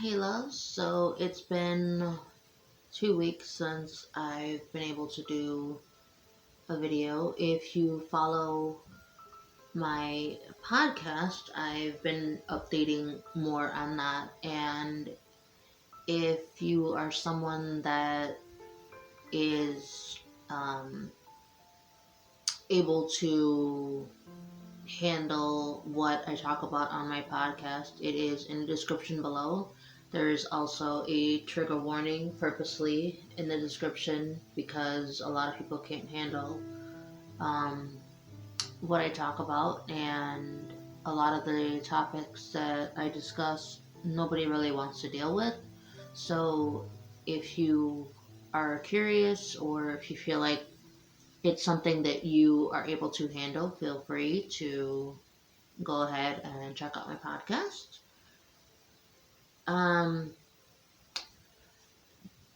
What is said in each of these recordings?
Hey love, so it's been 2 weeks since I've been able to do a video. If you follow my podcast, I've been updating more on that. And if you are someone that is able to handle what I talk about on my podcast, it is in the description below. There's also a trigger warning purposely in the description because a lot of people can't handle um, what I talk about, and a lot of the topics that I discuss, nobody really wants to deal with. So if you are curious or if you feel like it's something that you are able to handle, feel free to go ahead and check out my podcast. Um,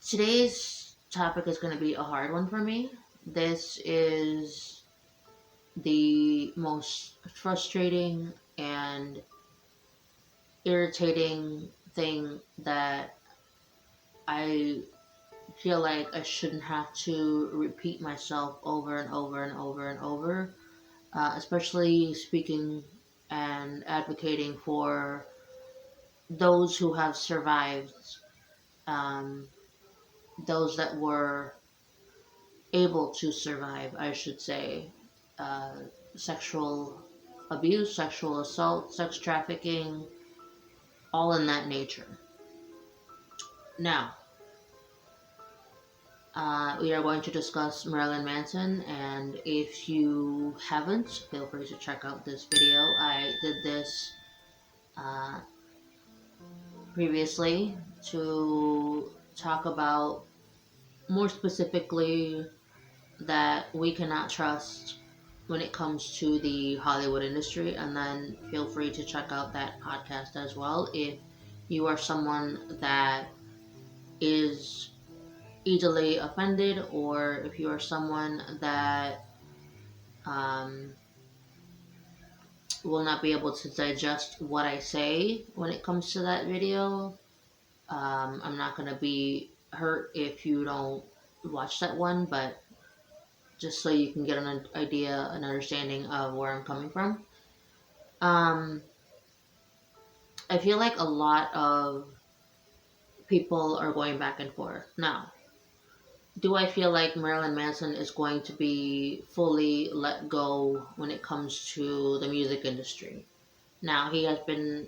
Today's topic is going to be a hard one for me. This is the most frustrating and irritating thing that I feel like I shouldn't have to repeat myself over and over and over and over, especially speaking and advocating for those who have survived, um, those that were able to survive, I should say, uh, sexual abuse, sexual assault, sex trafficking, all in that nature. Now, we are going to discuss Marilyn Manson, and if you haven't, feel free to check out this video. I did this uh, previously to talk about more specifically that we cannot trust when it comes to the Hollywood industry. And then feel free to check out that podcast as well if you are someone that is easily offended, or if you are someone that um, will not be able to digest what I say when it comes to that video. I'm not going to be hurt if you don't watch that one, but just so you can get an idea, an understanding of where I'm coming from. Um, I feel like a lot of people are going back and forth. Now, do I feel like Marilyn Manson is going to be fully let go when it comes to the music industry? Now, he has been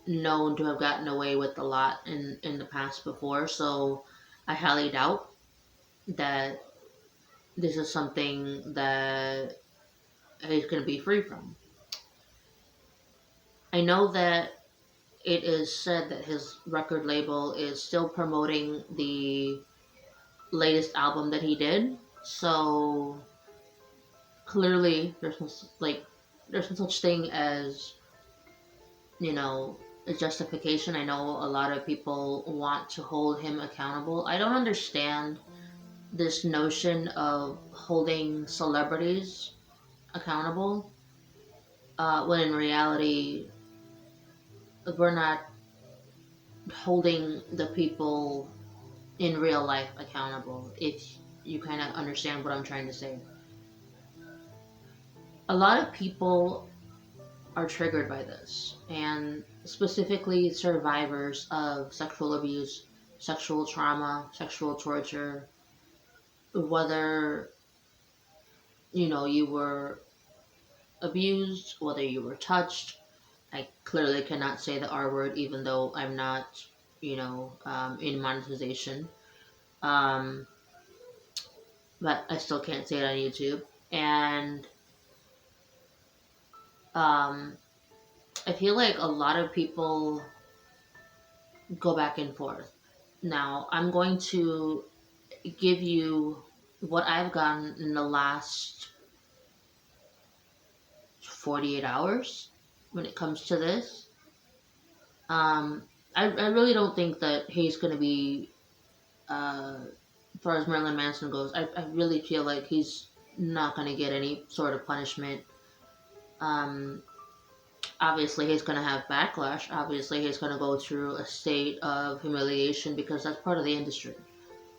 known to have gotten away with a lot in the past before, so I highly doubt that this is something that he's going to be free from. I know that it is said that his record label is still promoting the latest album that he did. So clearly, there's no such thing as a justification. I know a lot of people want to hold him accountable. I don't understand this notion of holding celebrities accountable when in reality we're not holding the people in real life accountable, if you kind of understand what I'm trying to say. A lot of people are triggered by this, and specifically survivors of sexual abuse, sexual trauma, sexual torture, whether you were abused, whether you were touched. I clearly cannot say the R word, even though I'm not, in monetization. Um, but I still can't say it on YouTube. And um, I feel like a lot of people go back and forth. Now, I'm going to give you what I've gotten in the last 48 hours when it comes to this. I really don't think that he's going to be, as far as Marilyn Manson goes, I really feel like he's not going to get any sort of punishment. Um, obviously he's going to have backlash. Obviously he's going to go through a state of humiliation because that's part of the industry.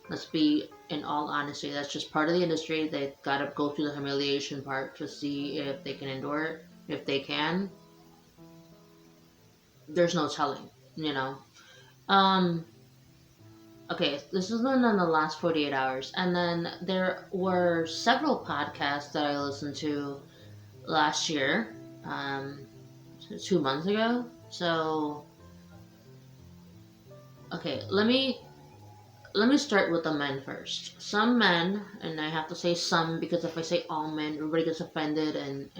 Let's be in all honesty, that's just part of the industry. They've got to go through the humiliation part to see if they can endure it. If they can, there's no telling, you know. Um, okay, this is in the last 48 hours. And then there were several podcasts that I listened to last year, 2 months ago. So, okay, let me start with the men first. Some men, and I have to say some because if I say all men, everybody gets offended, and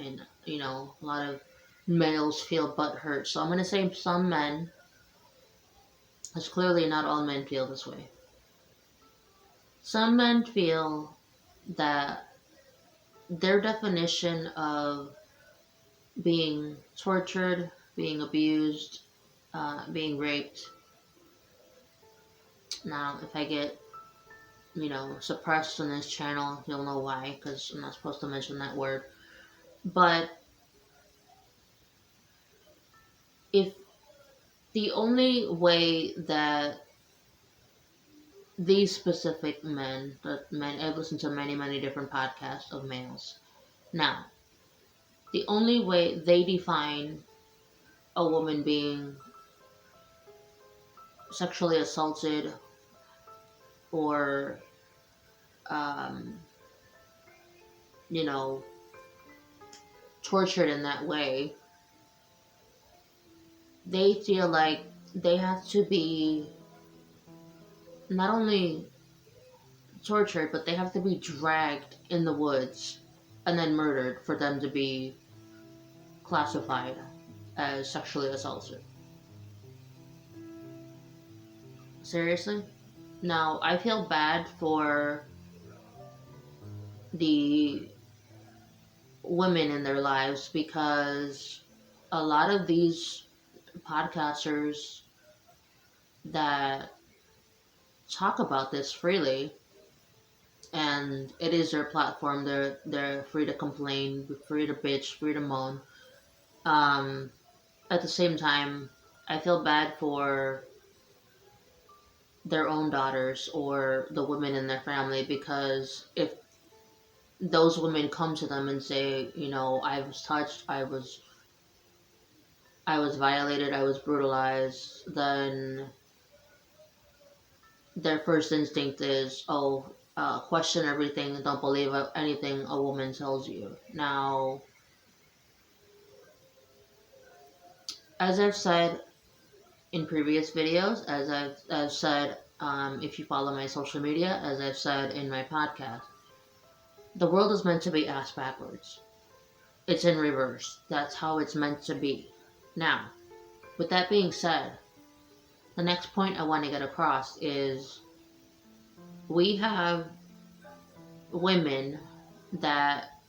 a lot of males feel butthurt. So I'm gonna say some men, because clearly not all men feel this way. Some men feel that their definition of being tortured, being abused, being raped. Now, if I get suppressed on this channel, you'll know why, because I'm not supposed to mention that word. But if the only way that these specific men, I've listened to many, many different podcasts of males. Now, the only way they define a woman being sexually assaulted or, um, you know, tortured in that way, they feel like they have to be not only tortured, but they have to be dragged in the woods and then murdered for them to be classified as sexually assaulted. Seriously? Now, I feel bad for the women in their lives because a lot of these podcasters that talk about this freely, and it is their platform, they're free to complain, free to bitch, free to moan. Um, at the same time, I feel bad for their own daughters or the women in their family, because if those women come to them and say, I was touched, I was violated, I was brutalized, then their first instinct is, question everything and don't believe anything a woman tells you. Now, as I've said in previous videos, as I've said, if you follow my social media, as I've said in my podcast, the world is meant to be ass backwards. It's in reverse. That's how it's meant to be. Now, with that being said, the next point I want to get across is we have women that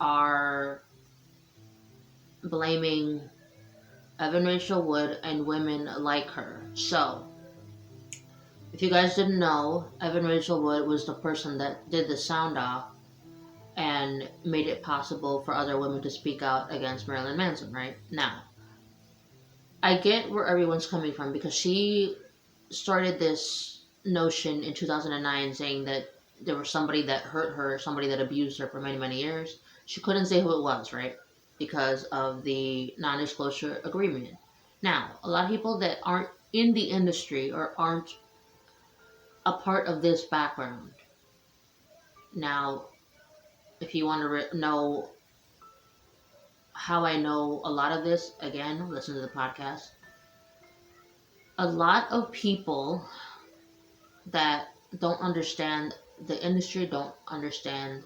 are blaming Evan Rachel Wood and women like her. So, if you guys didn't know, Evan Rachel Wood was the person that did the sound off and made it possible for other women to speak out against Marilyn Manson, right? Now, I get where everyone's coming from because she started this notion in 2009 saying that there was somebody that hurt her, somebody that abused her for many, many years. She couldn't say who it was, right? Because of the non disclosure agreement. Now, a lot of people that aren't in the industry or aren't a part of this background. Now, if you want to know how I know a lot of this, again, listen to the podcast. A lot of people that don't understand the industry, don't understand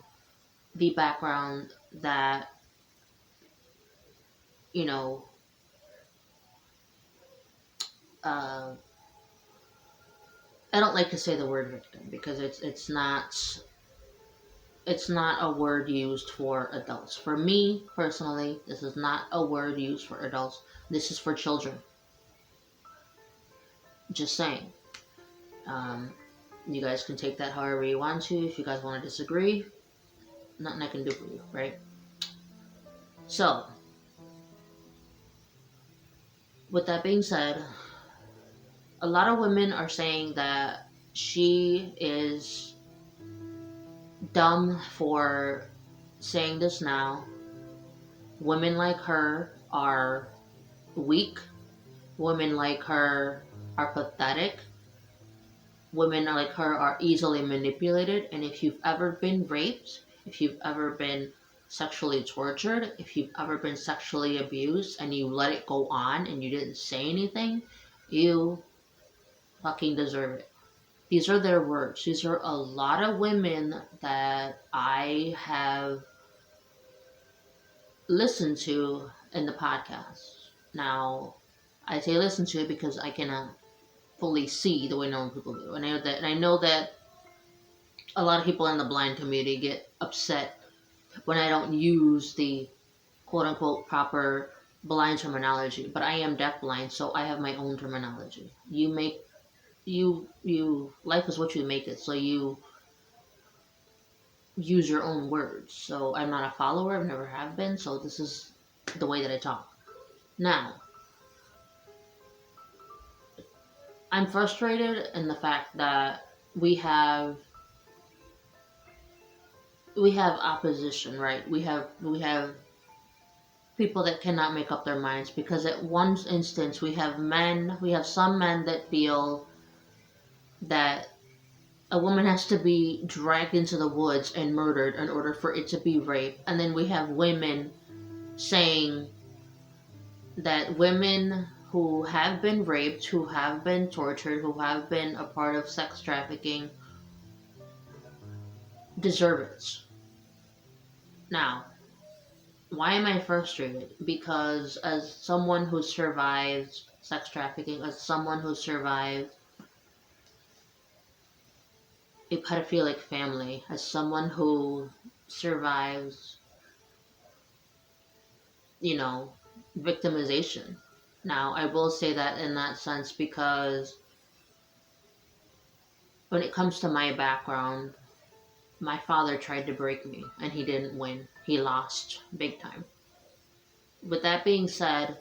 the background that, you know, uh, I don't like to say the word victim because it's not a word used for adults. For me personally, this is not a word used for adults. This is for children. Just saying. Um, you guys can take that however you want to. If you guys want to disagree, nothing I can do for you, right? So, With that being said, a lot of women are saying that she is dumb for saying this now. Women like her are weak. Women like her are pathetic. Women like her are easily manipulated. And if you've ever been raped, if you've ever been sexually tortured, if you've ever been sexually abused and you let it go on and you didn't say anything, you fucking deserve it. These are their words. These are a lot of women that I have listened to in the podcast. Now, I say listen to it because I cannot fully see the way normal people do. And I know that a lot of people in the blind community get upset when I don't use the quote unquote proper blind terminology. But I am deafblind, so I have my own terminology. You life is what you make it. So you use your own words. So I'm not a follower, I've never have been, so this is the way that I talk. Now, I'm frustrated in the fact that we have opposition, right? We have people that cannot make up their minds because at one instance we have some men that feel that a woman has to be dragged into the woods and murdered in order for it to be rape, and then we have women saying that women who have been raped, who have been tortured, who have been a part of sex trafficking deserve it. Now, why am I frustrated? Because as someone who survived sex trafficking, as someone who survived a pedophilic family, as someone who survives, you know, victimization. Now, I will say that in that sense because when it comes to my background, my father tried to break me and he didn't win. He lost big time. With that being said,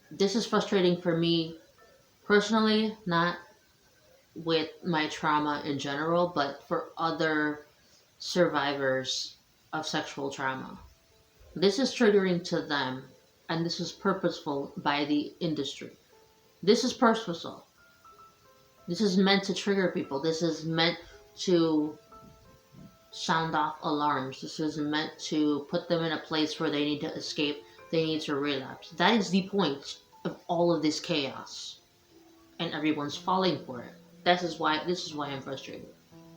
this is frustrating for me personally, not with my trauma in general, but for other survivors of sexual trauma. This is triggering to them, and this is purposeful by the industry. This is purposeful. This is meant to trigger people. This is meant to sound off alarms. This is meant to put them in a place where they need to escape, they need to relapse. That is the point of all of this chaos. And everyone's falling for it. This is why I'm frustrated.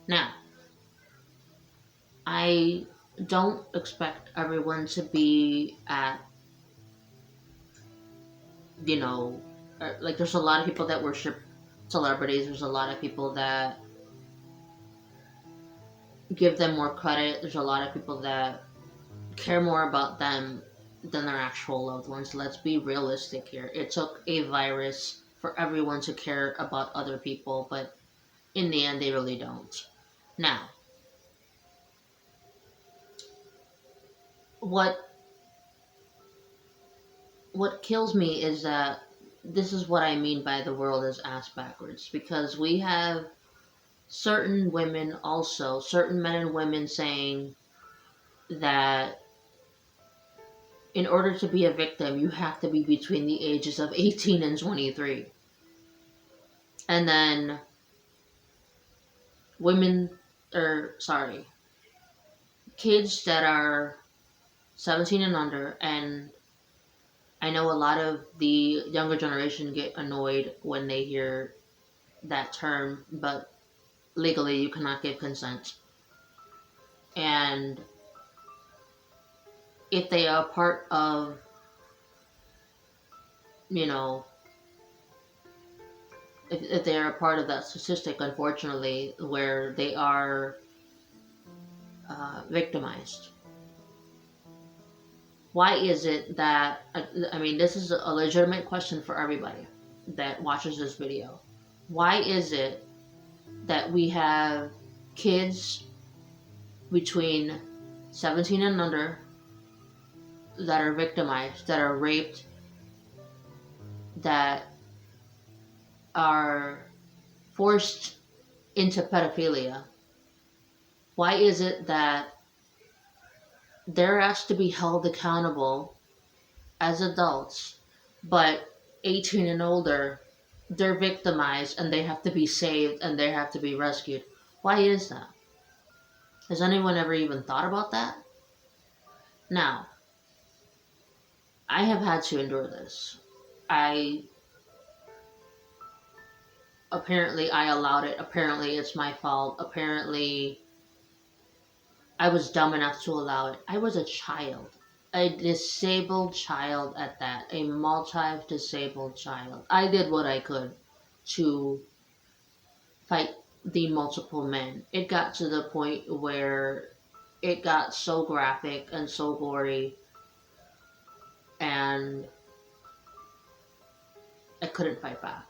Now, I don't expect everyone to be at, you know, like there's a lot of people that worship celebrities. There's a lot of people that give them more credit. There's a lot of people that care more about them than their actual loved ones. Let's be realistic here. It took a virus for everyone to care about other people, but in the end, they really don't. Now, what kills me is that this is what I mean by the world is ass backwards, because we have certain women also, certain men and women saying that in order to be a victim, you have to be between the ages of 18 and 23. And then women, or sorry, kids that are 17 and under, and I know a lot of the younger generation get annoyed when they hear that term, but legally you cannot give consent. And if they are part of, you know, if they are a part of that statistic, unfortunately, where they are victimized, why is it that, I mean, this is a legitimate question for everybody that watches this video. Why is it that we have kids between 17 and under that are victimized, that are raped, that are forced into pedophilia, why is it that they're asked to be held accountable as adults, but 18 and older, they're victimized and they have to be saved and they have to be rescued? Why is that? Has anyone ever even thought about that? Now, I have had to endure this. I Apparently I allowed it. Apparently it's my fault. Apparently I was dumb enough to allow it. I was a child. A disabled child at that. A multi-disabled child. I did what I could to fight the multiple men. It got to the point where it got so graphic and so gory, and I couldn't fight back.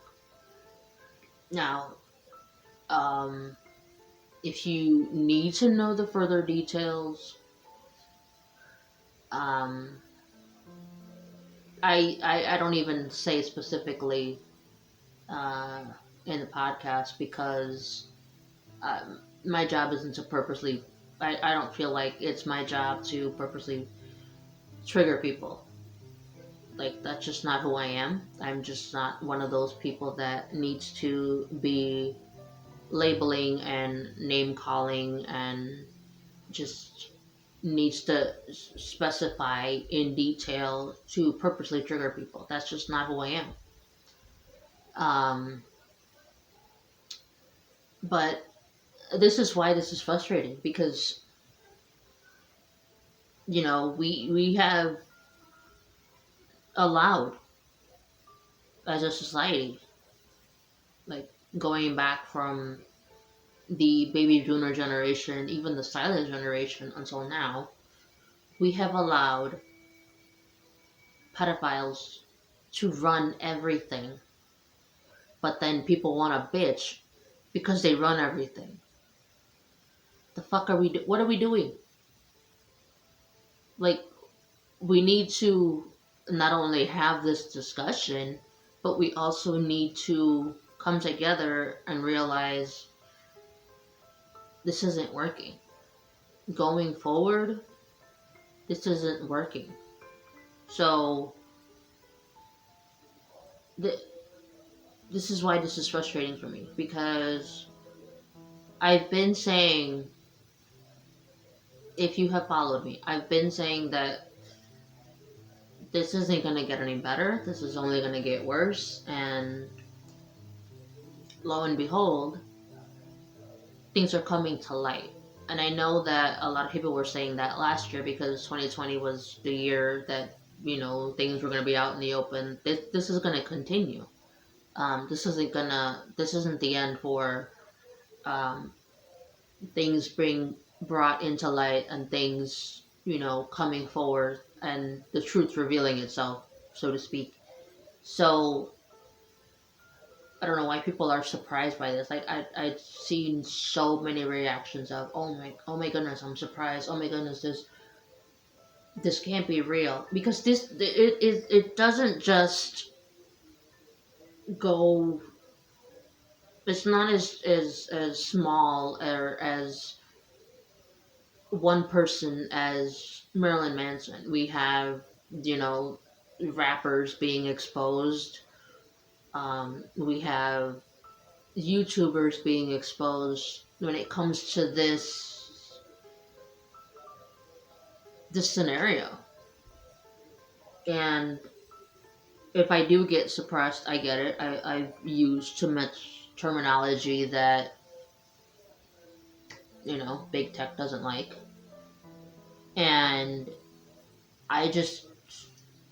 Now, um, if you need to know the further details, um, I don't even say specifically uh, in the podcast because my job isn't to purposely. I don't feel like it's my job to purposely trigger people. Like, that's just not who I am. I'm just not one of those people that needs to be labeling and name calling and just needs to specify in detail to purposely trigger people. That's just not who I am. Um, but this is why this is frustrating, because we have allowed, as a society, like, going back from the baby boomer generation, even the silent generation, until now, we have allowed pedophiles to run everything. But then people want to bitch because they run everything. The fuck are we what are we doing? Like, we need to not only have this discussion, but we also need to come together and realize this isn't working. Going forward, this isn't working. So th- this is why this is frustrating for me, because I've been saying, if you have followed me, I've been saying that this isn't going to get any better. This is only going to get worse. And lo and behold, things are coming to light. And I know that a lot of people were saying that last year because 2020 was the year that, things were going to be out in the open. This is going to continue. This isn't the end for um, things being brought into light and things, coming forward and the truth revealing itself, so to speak. So I don't know why people are surprised by this. Like, I've seen so many reactions of, oh my goodness, I'm surprised. Oh my goodness, this can't be real, because it doesn't just go. It's not as small or as one person as Marilyn Manson. We have, you know rappers being exposed. We have YouTubers being exposed when it comes to this scenario. And if I do get suppressed, I get it. I've used too much terminology that, big tech doesn't like. And I just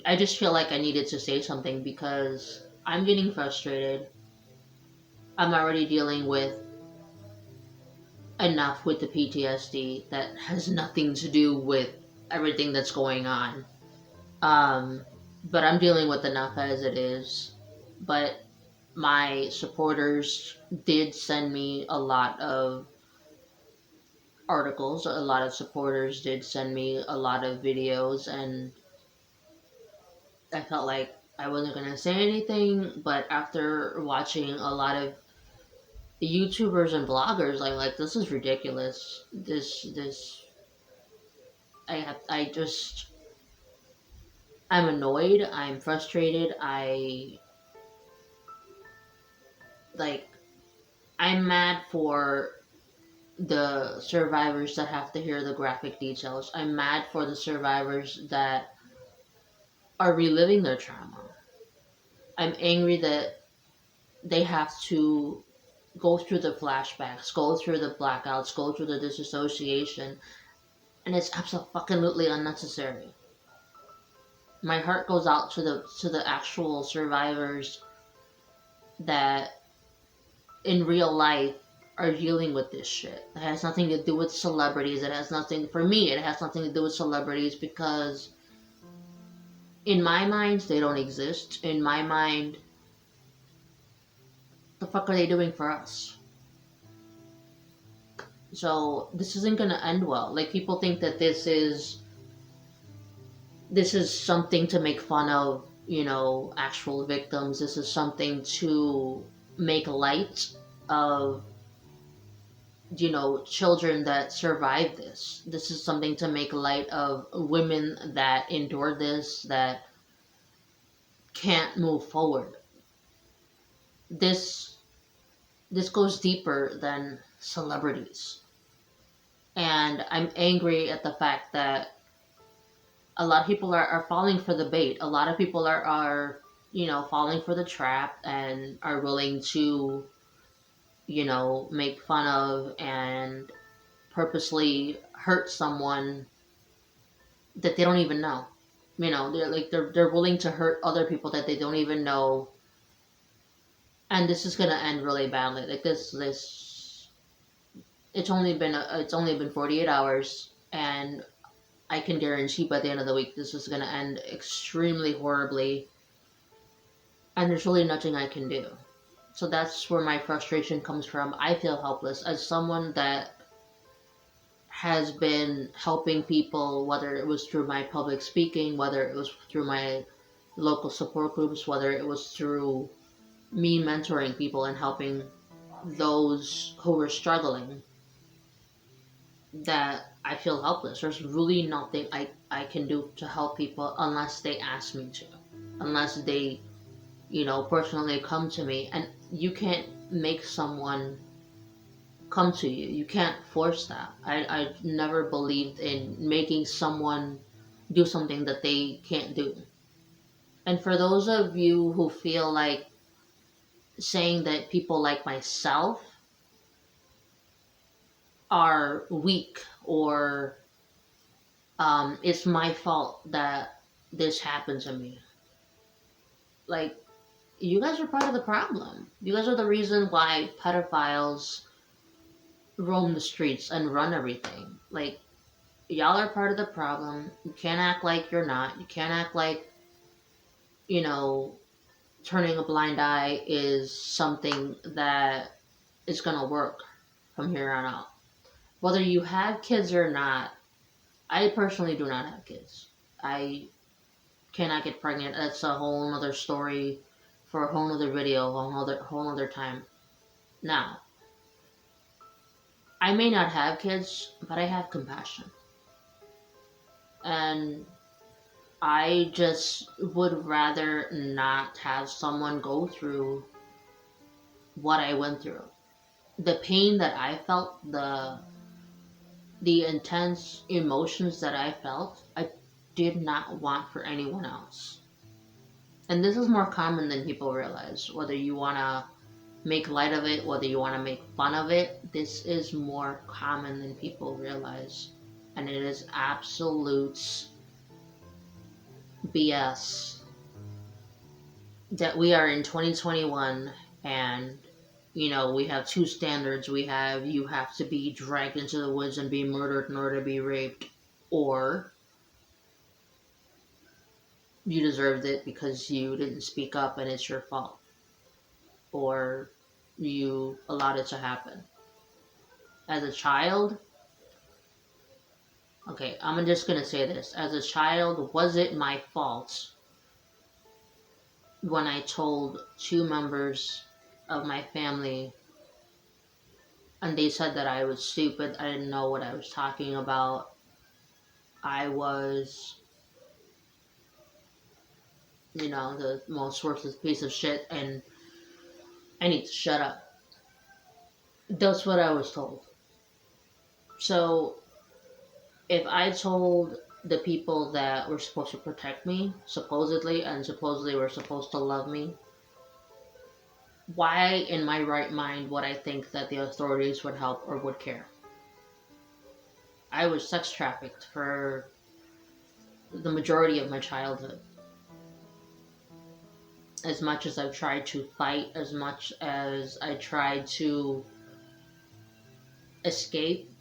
I just feel like I needed to say something because I'm getting frustrated. I'm already dealing with enough with the PTSD that has nothing to do with everything that's going on. Um, but I'm dealing with enough as it is. But my supporters did send me a lot of articles. A lot of supporters did send me a lot of videos, and I felt like I wasn't gonna say anything, but after watching a lot of YouTubers and bloggers, I'm like, this is ridiculous. This I just I'm annoyed. I'm frustrated. Like I'm mad for the survivors that have to hear the graphic details. I'm mad for the survivors that are reliving their trauma. I'm angry that they have to go through the flashbacks, go through the blackouts, go through the disassociation, and it's absolutely unnecessary. My heart goes out to the actual survivors that in real life are dealing with this shit. It has nothing to do with celebrities. It has nothing, for me, it has nothing to do with celebrities because in my mind, they don't exist. In my mind, the fuck are they doing for us? So this isn't gonna end well. Like people think that this is something to make fun of, actual victims. This is something to make light of, children that survived this. This is something to make light of women that endured this, that can't move forward. This this goes deeper than celebrities. And I'm angry at the fact that a lot of people are falling for the bait. A lot of people are falling for the trap and are willing to, make fun of and purposely hurt someone that they don't even know. They're willing to hurt other people that they don't even know, and this is gonna end really badly. Like this, it's only been 48 hours, and I can guarantee by the end of the week this is gonna end extremely horribly, and there's really nothing I can do. So that's where my frustration comes from. I feel helpless as someone that has been helping people, whether it was through my public speaking, whether it was through my local support groups, whether it was through me mentoring people and helping those who were struggling, that I feel helpless. There's really nothing I can do to help people unless they ask me to. Unless they, personally come to me. And you can't make someone come to you. You can't force that. I never believed in making someone do something that they can't do. And for those of you who feel like saying that people like myself are weak or it's my fault that this happened to me, like, you guys are part of the problem. You guys are the reason why pedophiles roam the streets and run everything. Like, y'all are part of the problem. You can't act like you're not. You can't act like, you know, turning a blind eye is something that is gonna work from here on out. Whether you have kids or not, I personally do not have kids. I cannot get pregnant. That's a whole nother story for a whole nother video, a whole nother time. Now, I may not have kids, but I have compassion. And I just would rather not have someone go through what I went through. The pain that I felt, the intense emotions that I felt, I did not want for anyone else. And this is more common than people realize. Whether you want to make light of it, whether you want to make fun of it, this is more common than people realize. And it is absolute BS that we are in 2021 and we have two standards. We have you have to be dragged into the woods and be murdered in order to be raped, or you deserved it because you didn't speak up and it's your fault, or you allowed it to happen. As a child, okay, I'm just gonna say this. As a child, was it my fault when I told two members of my family, and they said that I was stupid, I didn't know what I was talking about, I was, the most worthless piece of shit, and I need to shut up. That's what I was told. So, if I told the people that were supposed to protect me, supposedly, and supposedly were supposed to love me, why in my right mind would I think that the authorities would help or would care? I was sex trafficked for the majority of my childhood. As much as I've tried to fight, as much as I tried to escape,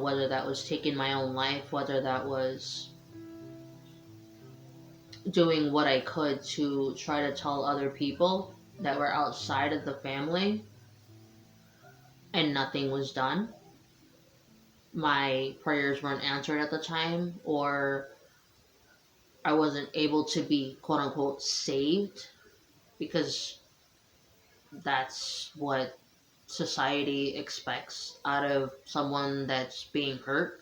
whether that was taking my own life, whether that was doing what I could to try to tell other people that were outside of the family, and nothing was done. My prayers weren't answered at the time, or I wasn't able to be quote unquote saved, because that's what society expects out of someone that's being hurt,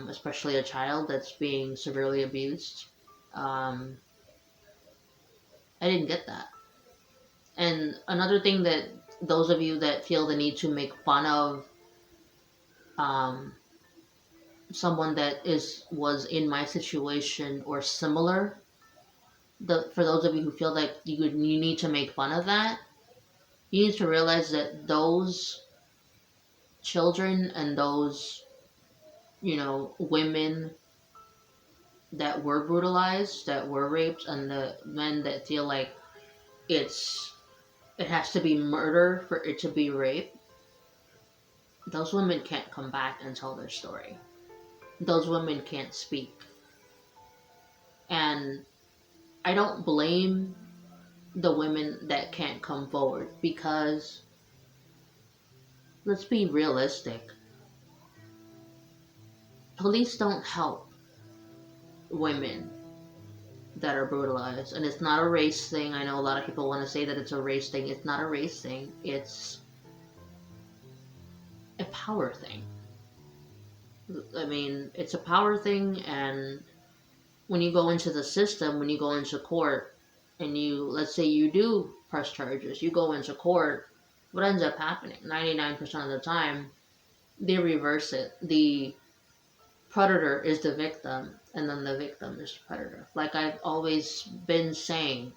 especially a child that's being severely abused. Um, I didn't get that. And another thing that those of you that feel the need to make fun of um, someone that was in my situation or similar, for those of you who feel like you need to make fun of that, you need to realize that those children and those women that were brutalized, that were raped, and the men that feel like it has to be murder for it to be rape, those women can't come back and tell their story. Those women can't speak. And I don't blame the women that can't come forward, because let's be realistic. Police don't help women that are brutalized. And it's not a race thing. I know a lot of people want to say that it's a race thing. It's not a race thing. It's a power thing. I mean, it's a power thing, and when you go into the system, when you go into court, and let's say you do press charges, you go into court, what ends up happening 99% of the time, they reverse it. The predator is the victim, and then the victim is the predator. Like I've always been saying,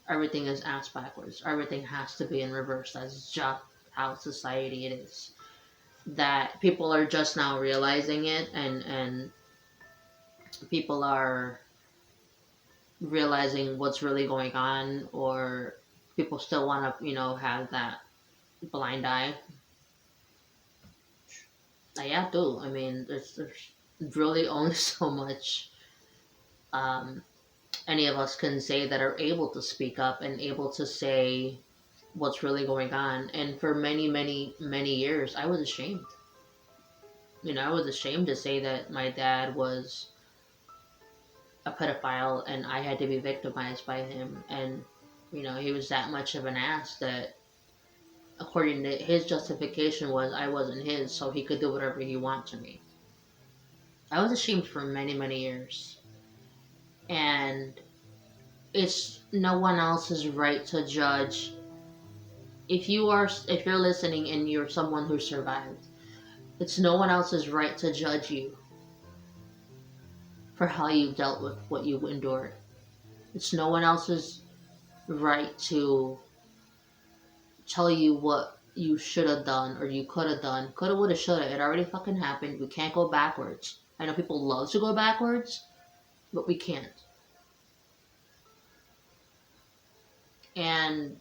everything is ass backwards. Everything has to be in reverse. That's just how society it is. That people are just now realizing it, and people are realizing what's really going on, or people still want to, have that blind eye. Yeah, do. I mean, there's really only so much um, any of us can say that are able to speak up and able to say what's really going on. And for many, many, many years, I was ashamed. I was ashamed to say that my dad was a pedophile and I had to be victimized by him. And, he was that much of an ass that, according to his justification, was I wasn't his, so he could do whatever he wanted to me. I was ashamed for many, many years. And it's no one else's right to judge. If you're listening and you're someone who survived, it's no one else's right to judge you for how you dealt with what you endured. It's no one else's right to tell you what you should have done or you could have done. Coulda, woulda, shoulda. It already fucking happened. We can't go backwards. I know people love to go backwards, but we can't. And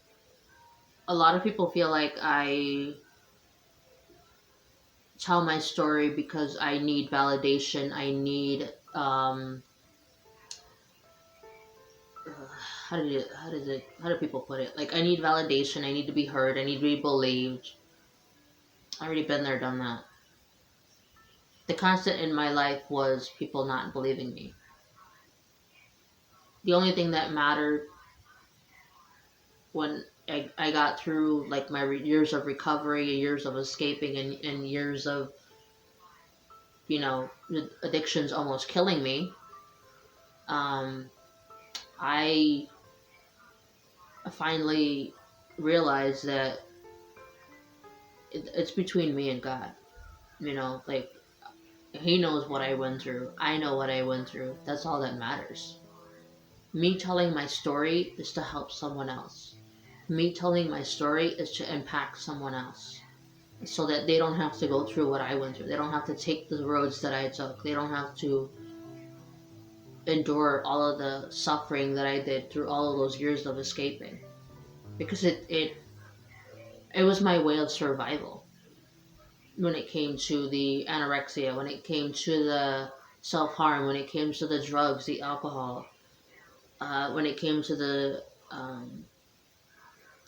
a lot of people feel like I tell my story because I need validation. I need how do people put it? Like I need validation. I need to be heard. I need to be believed. I already been there, done that. The constant in my life was people not believing me. the only thing that mattered when I got through like my years of recovery, years of escaping, and years of, you know, the addictions almost killing me, um, I finally realized that it's between me and God. You know, like, He knows what I went through. I know what I went through. That's all that matters. Me telling my story is to help someone else. Me telling my story is to impact someone else, so that they don't have to go through what I went through. They don't have to take the roads that I took. They don't have to endure all of the suffering that I did through all of those years of escaping. Because it was my way of survival. When it came to the anorexia, when it came to the self-harm, when it came to the drugs, the alcohol, when it came to the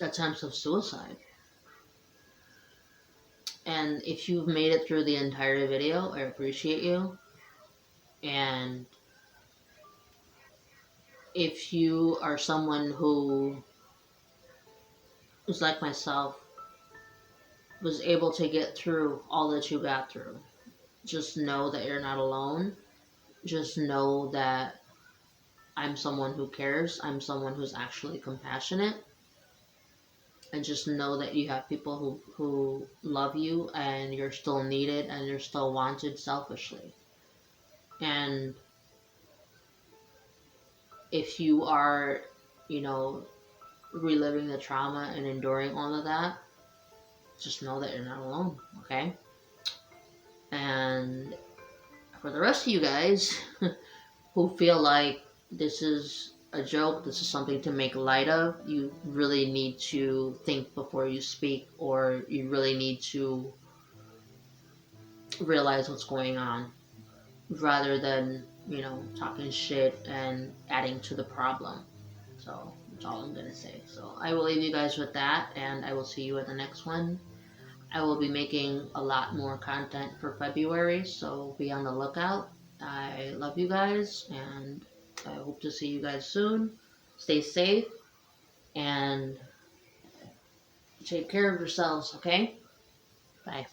attempts of suicide. And if you've made it through the entire video, I appreciate you. And if you are someone who is like myself, was able to get through all that you got through, just know that you're not alone. Just know that I'm someone who cares. I'm someone who's actually compassionate. And just know that you have people who love you, and you're still needed, and you're still wanted selfishly. And if you are, you know, reliving the trauma and enduring all of that, just know that you're not alone, okay? And for the rest of you guys who feel like this is a joke, this is something to make light of, you really need to think before you speak, or you really need to realize what's going on, rather than, you know, talking shit and adding to the problem. So that's all I'm gonna say. So I will leave you guys with that, and I will see you at the next one. I will be making a lot more content for February, so be on the lookout. I love you guys, and I hope to see you guys soon. Stay safe, and take care of yourselves, okay? Bye.